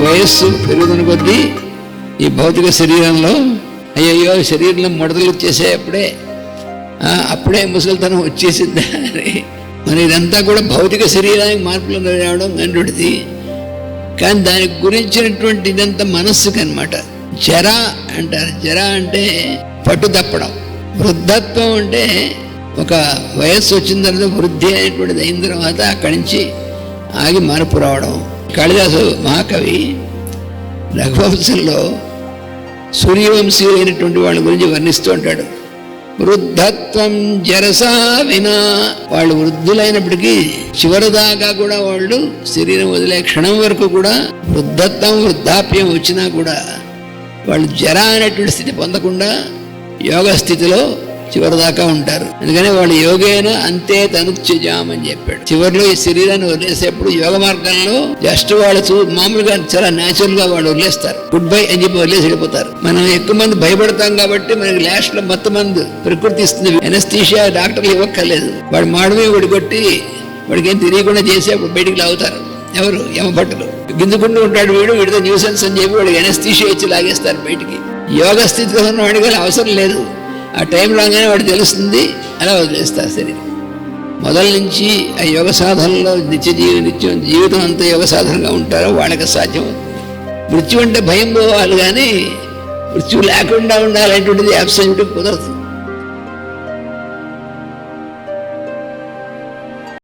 వయస్సు పెరుగుతున్న కొద్దీ ఈ భౌతిక శరీరంలో అయ్యయ్యో శరీరంలో ముడతలు వచ్చేసాయి, అప్పుడే ముసలితనం వచ్చేసిందా అని. మరి ఇదంతా కూడా భౌతిక శరీరానికి మార్పులు రావడం గంటుడిది. కానీ దానికి గురించినటువంటి ఇదంతా మనస్సుకి అనమాట. జర అంటారు. జర అంటే పట్టు తప్పడం. వృద్ధత్వం అంటే ఒక వయస్సు వచ్చిన తర్వాత వృద్ధి అనేటువంటిది అయిన తర్వాత అక్కడి నుంచి ఆగి మార్పు రావడం. కాళిదాసు మహాకవి రఘువంశంలో సూర్యవంశీయులైనటువంటి వాళ్ళ గురించి వర్ణిస్తూ ఉంటాడు. వృద్ధత్వం జరసా వినా, వాళ్ళు వృద్ధులైనప్పటికీ చివరిదాకా కూడా వాళ్ళు శరీరం వదిలే క్షణం వరకు కూడా వృద్ధత్వం వృద్ధాప్యం వచ్చినా కూడా వాళ్ళు జర అనేటువంటి స్థితి పొందకుండా యోగ స్థితిలో చివరిదాకా ఉంటారు. అందుకని వాళ్ళు యోగేన అంతే తనుత్యజామని చెప్పాడు. చివరిలో ఈ శరీరాన్ని వదిలేసేప్పుడు యోగ మార్గంలో జస్ట్ వాళ్ళు మామూలుగా చాలా న్యాచురల్ గా వాళ్ళు వదిలేస్తారు. గుడ్ బై అని చెప్పి వదిలేసి వెళ్ళిపోతారు. మనం ఎక్కువ మంది భయపడతాం కాబట్టి మనకి లాస్ట్ లో మొత్తం మంది ప్రకృతి ఇస్తుంది. ఎనస్థీషియా డాక్టర్లు ఇవ్వక్కర్లేదు. వాడు మాడమే కొట్టి వాడికి ఏం తెలియకుండా చేసి అప్పుడు బయటికి లాగుతారు. ఎవరు? యమభట్టులు. గిందుకుంటూ ఉంటాడు వీడితో న్యూసెన్స్ అని చెప్పి వాడికి ఎనస్థీషియా ఇచ్చి లాగేస్తారు బయటికి. యోగ స్థితిలో ఉన్న వాడికి అవసరం లేదు. ఆ టైం రాగానే వాడు తెలుస్తుంది, అలా వదిలేస్తారు శరీరం. మొదల నుంచి ఆ యోగ సాధనలో నిత్యం జీవితం అంతా యోగ సాధనగా ఉంటారో వాళ్ళకి సాధ్యం. మృత్యు అంటే భయం పోవాలి, కానీ మృత్యు లేకుండా ఉండాలనేటువంటిది అబ్సల్యూట్గా కుదరదు.